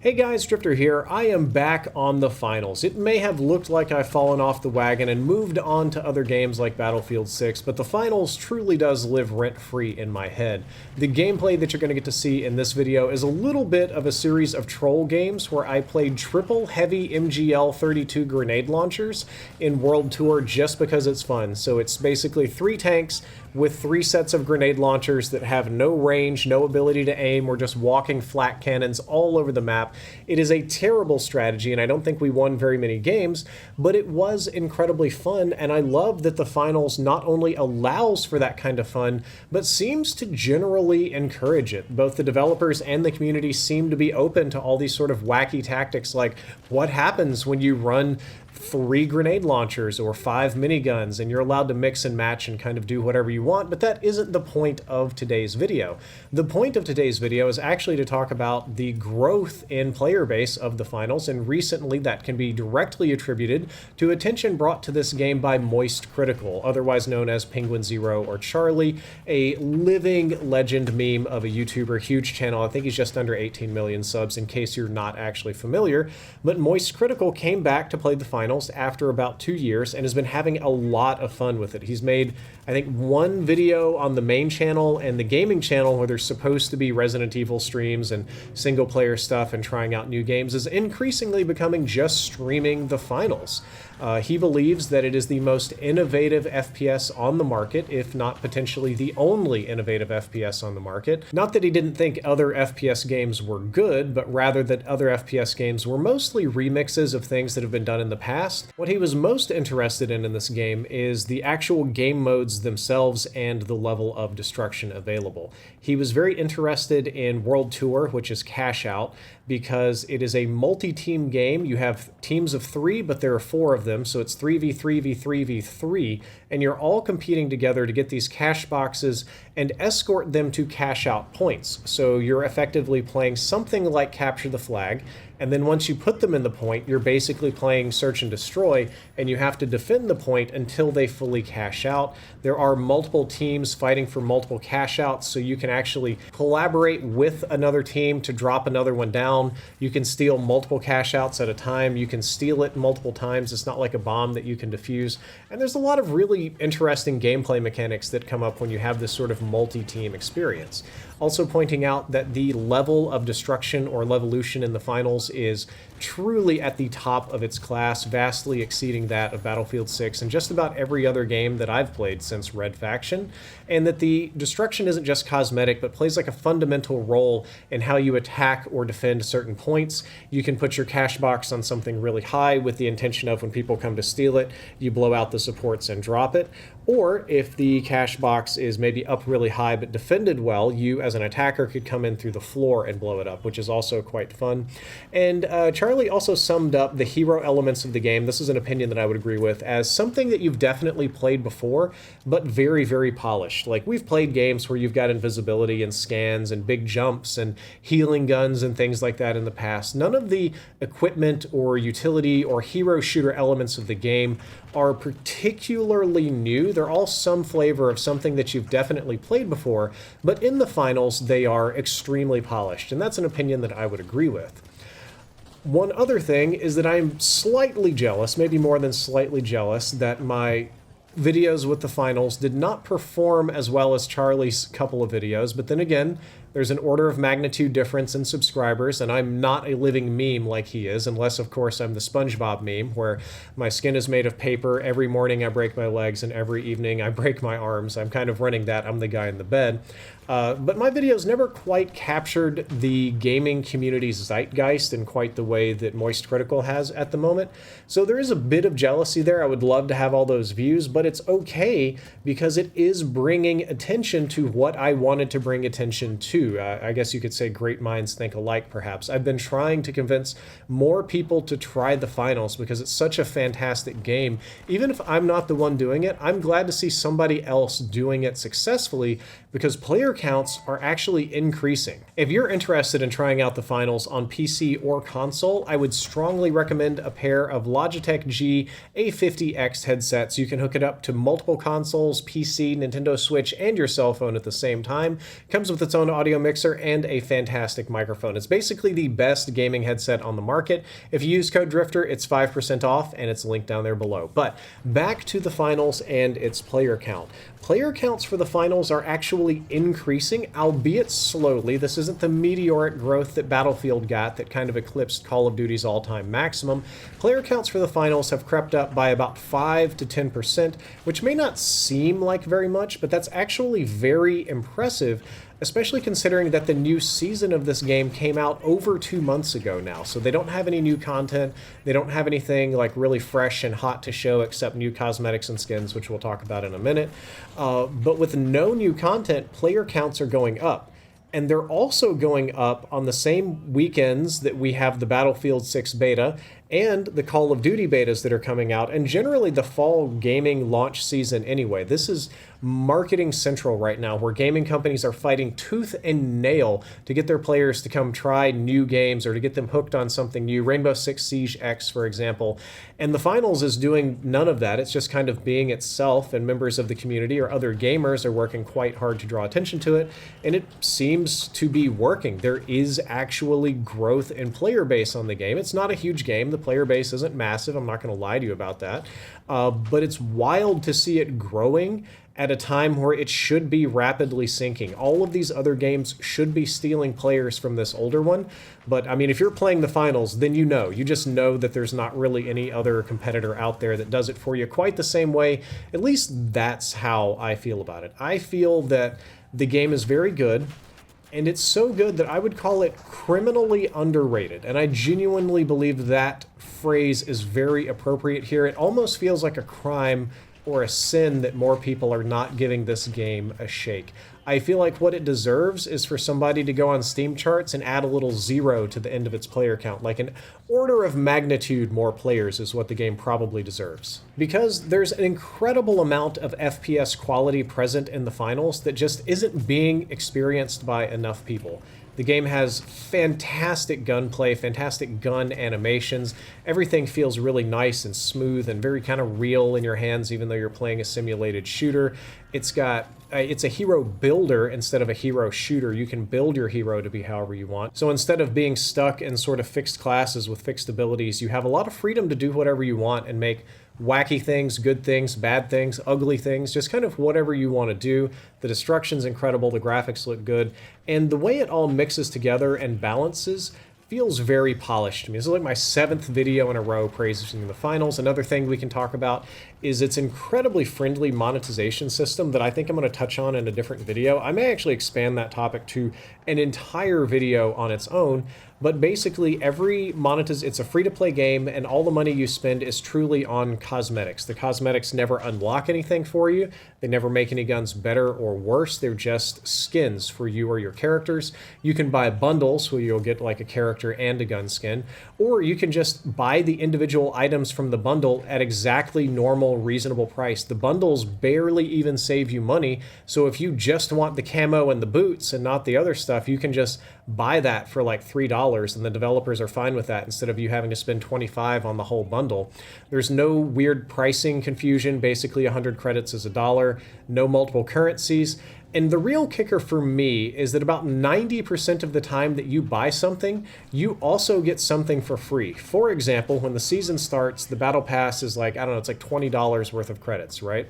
Hey guys, Drifter here. I am back on the finals. It may have looked like I've fallen off the wagon and moved on to other games like Battlefield 6, but the finals truly does live rent-free in my head. The gameplay that you're going to get to see in this video is a little bit of a series of troll games where I played triple heavy MGL-32 grenade launchers in World Tour just because it's fun. So it's basically 3 tanks with 3 sets of grenade launchers that have no range, no ability to aim, or just walking flat cannons all over the map. It is a terrible strategy, and I don't think we won very many games, but it was incredibly fun, and I love that the finals not only allows for that kind of fun, but seems to generally encourage it. Both the developers and the community seem to be open to all these sort of wacky tactics, like what happens when you run 3 grenade launchers or 5 miniguns, and you're allowed to mix and match and kind of do whatever you want, but that isn't the point of today's video. The point of today's video is actually to talk about the growth in player base of the finals, and recently that can be directly attributed to attention brought to this game by Moist Critical, otherwise known as Penguin Zero or Charlie, a living legend meme of a YouTuber, huge channel. I think he's just under 18 million subs in case you're not actually familiar, but Moist Critical came back to play the finals after about 2 years and has been having a lot of fun with it. He's made, I think, 1 video on the main channel and the gaming channel where there's supposed to be Resident Evil streams and single player stuff and trying out new games, is increasingly becoming just streaming the finals. He believes that it is the most innovative FPS on the market, if not potentially the only innovative FPS on the market. Not that he didn't think other FPS games were good, but rather that other FPS games were mostly remixes of things that have been done in the past. What he was most interested in this game is the actual game modes themselves and the level of destruction available. He was very interested in World Tour, which is Cash Out, because it is a multi-team game. You have teams of 3, but there are 4 of them, so it's 3v3v3v3, and you're all competing together to get these cash boxes and escort them to cash out points. So you're effectively playing something like Capture the Flag, and then once you put them in the point, you're basically playing Search and Destroy, and you have to defend the point until they fully cash out. There are multiple teams fighting for multiple cash outs, so you can actually collaborate with another team to drop another one down. You can steal multiple cash outs at a time. You can steal it multiple times. It's not like a bomb that you can defuse. And there's a lot of really interesting gameplay mechanics that come up when you have this sort of multi-team experience. Also pointing out that the level of destruction or levolution in the finals is truly at the top of its class, vastly exceeding that of Battlefield 6 and just about every other game that I've played since Red Faction, and that the destruction isn't just cosmetic, but plays like a fundamental role in how you attack or defend certain points. You can put your cash box on something really high with the intention of when people come to steal it, you blow out the supports and drop it. Or if the cash box is maybe up really high but defended well, you as an attacker could come in through the floor and blow it up, which is also quite fun. And Charlie also summed up the hero elements of the game, this is an opinion that I would agree with, as something that you've definitely played before, but very, very polished. Like, we've played games where you've got invisibility and scans and big jumps and healing guns and things like that in the past. None of the equipment or utility or hero shooter elements of the game are particularly new. They're all some flavor of something that you've definitely played before, but in the finals, they are extremely polished, and that's an opinion that I would agree with. One other thing is that I'm slightly jealous, maybe more than slightly jealous, that my videos with the finals did not perform as well as Charlie's couple of videos, but then again, there's an order of magnitude difference in subscribers, and I'm not a living meme like he is, unless, of course, I'm the SpongeBob meme, where my skin is made of paper, every morning I break my legs, and every evening I break my arms. I'm kind of running that, I'm the guy in the bed. But my videos never quite captured the gaming community's zeitgeist in quite the way that Moist Critical has at the moment. So there is a bit of jealousy there. I would love to have all those views, but it's okay because it is bringing attention to what I wanted to bring attention to. I guess you could say great minds think alike, perhaps. I've been trying to convince more people to try the finals because it's such a fantastic game. Even if I'm not the one doing it, I'm glad to see somebody else doing it successfully because player counts are actually increasing. If you're interested in trying out the finals on PC or console, I would strongly recommend a pair of Logitech G A50X headsets. You can hook it up to multiple consoles, PC, Nintendo Switch, and your cell phone at the same time. It comes with its own audio audio mixer, and a fantastic microphone. It's basically the best gaming headset on the market. If you use code Drifter, it's 5% off, and it's linked down there below. But back to the finals and its player count. Player counts for the finals are actually increasing, albeit slowly. This isn't the meteoric growth that Battlefield got that kind of eclipsed Call of Duty's all-time maximum. Player counts for the finals have crept up by about 5 to 10%, which may not seem like very much, but that's actually very impressive, especially considering that the new season of this game came out over 2 months ago now. So they don't have any new content. They don't have anything like really fresh and hot to show except new cosmetics and skins, which we'll talk about in a minute. But with no new content, player counts are going up. And they're also going up on the same weekends that we have the Battlefield 6 beta and the Call of Duty betas that are coming out, and generally the fall gaming launch season anyway. This is marketing central right now, where gaming companies are fighting tooth and nail to get their players to come try new games or to get them hooked on something new. Rainbow Six Siege X, for example. And the finals is doing none of that. It's just kind of being itself, and members of the community or other gamers are working quite hard to draw attention to it, and it seems to be working. There is actually growth in player base on the game. It's not a huge game. The player base isn't massive. I'm not going to lie to you about that. But it's wild to see it growing at a time where it should be rapidly sinking. All of these other games should be stealing players from this older one. But I mean, if you're playing the finals, then you just know that there's not really any other competitor out there that does it for you quite the same way. At least that's how I feel about it. I feel that the game is very good. And it's so good that I would call it criminally underrated. And I genuinely believe that phrase is very appropriate here. It almost feels like a crime or a sin that more people are not giving this game a shake. I feel like what it deserves is for somebody to go on Steam charts and add a little 0 to the end of its player count. Like an order of magnitude more players is what the game probably deserves. Because there's an incredible amount of FPS quality present in the finals that just isn't being experienced by enough people. The game has fantastic gunplay, fantastic gun animations. Everything feels really nice and smooth and very kind of real in your hands, even though you're playing a simulated shooter. It's a hero builder instead of a hero shooter. You can build your hero to be however you want. So instead of being stuck in sort of fixed classes with fixed abilities, you have a lot of freedom to do whatever you want and make wacky things, good things, bad things, ugly things, just kind of whatever you want to do. The destruction's incredible, the graphics look good, and the way it all mixes together and balances feels very polished to me. This is like my 7th video in a row praising the finals. Another thing we can talk about is its incredibly friendly monetization system that I think I'm going to touch on in a different video. I may actually expand that topic to an entire video on its own, but basically it's a free-to-play game, and all the money you spend is truly on cosmetics. The cosmetics never unlock anything for you. They never make any guns better or worse. They're just skins for you or your characters. You can buy bundles where you'll get like a character and a gun skin, or you can just buy the individual items from the bundle at exactly normal, reasonable price. The bundles barely even save you money, so if you just want the camo and the boots and not the other stuff, you can just buy that for like $3, and the developers are fine with that instead of you having to spend $25 on the whole bundle. There's no weird pricing confusion. Basically 100 credits is $1, no multiple currencies. And the real kicker for me is that about 90% of the time that you buy something, you also get something for free. For example, when the season starts, the battle pass is like, I don't know, it's like $20 worth of credits, right?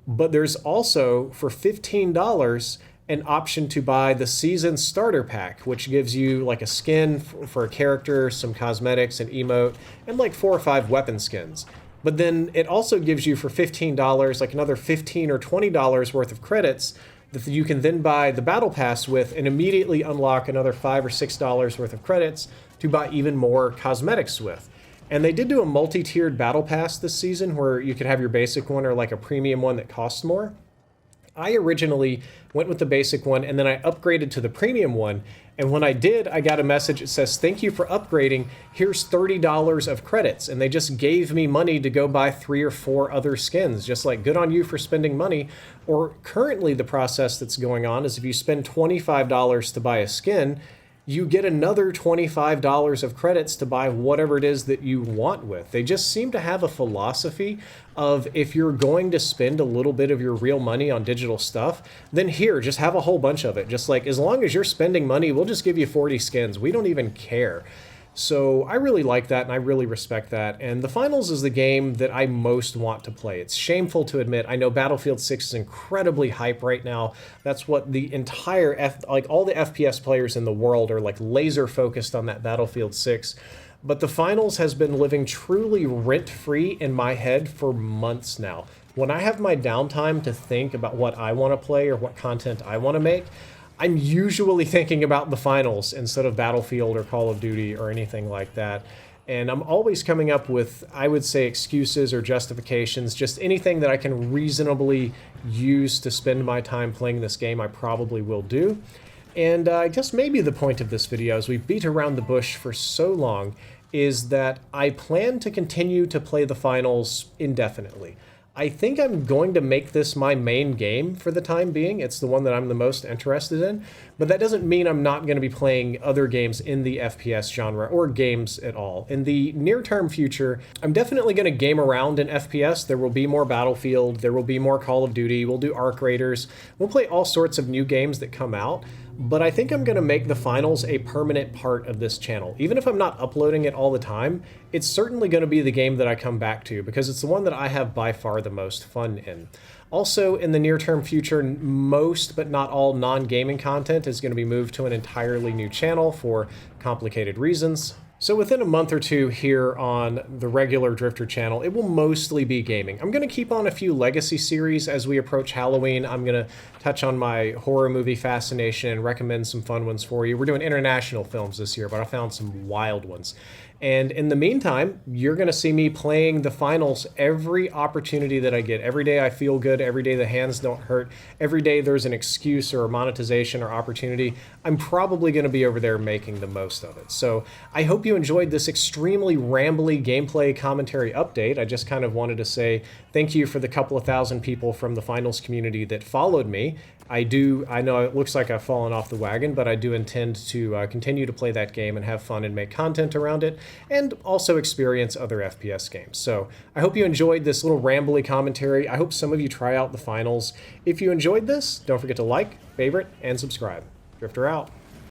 But there's also, for $15, an option to buy the season starter pack, which gives you like a skin for a character, some cosmetics, an emote, and like 4 or 5 weapon skins. But then it also gives you for $15 like another $15 or $20 worth of credits that you can then buy the battle pass with and immediately unlock another $5 or $6 worth of credits to buy even more cosmetics with. And they did do a multi-tiered battle pass this season where you could have your basic one or like a premium one that costs more. I originally went with the basic one, and then I upgraded to the premium one. And when I did, I got a message that says, "Thank you for upgrading. Here's $30 of credits." And they just gave me money to go buy 3 or 4 other skins. Just like, good on you for spending money. Or currently the process that's going on is if you spend $25 to buy a skin, you get another $25 of credits to buy whatever it is that you want with. They just seem to have a philosophy of, if you're going to spend a little bit of your real money on digital stuff, then here, just have a whole bunch of it. Just like, as long as you're spending money, we'll just give you 40 skins. We don't even care. So I really like that, and I really respect that. And the Finals is the game that I most want to play. It's shameful to admit. I know Battlefield 6 is incredibly hype right now. That's what the entire all the FPS players in the world are like laser focused on, that Battlefield 6. But the Finals has been living truly rent-free in my head for months now. When I have my downtime to think about what I want to play or what content I want to make, I'm usually thinking about the Finals instead of Battlefield or Call of Duty or anything like that. And I'm always coming up with, I would say, excuses or justifications, just anything that I can reasonably use to spend my time playing this game, I probably will do. And I guess maybe the point of this video, as we beat around the bush for so long, is that I plan to continue to play the Finals indefinitely. I think I'm going to make this my main game for the time being. It's the one that I'm the most interested in, but that doesn't mean I'm not going to be playing other games in the FPS genre or games at all. In the near-term future, I'm definitely going to game around in FPS. There will be more Battlefield, there will be more Call of Duty, we'll do Arc Raiders, we'll play all sorts of new games that come out. But I think I'm going to make the Finals a permanent part of this channel. Even if I'm not uploading it all the time, it's certainly going to be the game that I come back to, because it's the one that I have by far the most fun in. Also, in the near-term future, most but not all non-gaming content is going to be moved to an entirely new channel for complicated reasons. So within a month or two here on the regular Drifter channel, it will mostly be gaming. I'm going to keep on a few legacy series as we approach Halloween. I'm going to touch on my horror movie fascination and recommend some fun ones for you. We're doing international films this year, but I found some wild ones. And in the meantime, you're going to see me playing the Finals every opportunity that I get. Every day I feel good, every day the hands don't hurt, every day there's an excuse or a monetization or opportunity, I'm probably going to be over there making the most of it. So I hope you enjoyed this extremely rambly gameplay commentary update. I just kind of wanted to say thank you for the couple of thousand people from the Finals community that followed me. I know it looks like I've fallen off the wagon, but I do intend to continue to play that game and have fun and make content around it, and also experience other FPS games. So I hope you enjoyed this little rambly commentary. I hope some of you try out the Finals. If you enjoyed this, don't forget to like, favorite, and subscribe. Drifter out.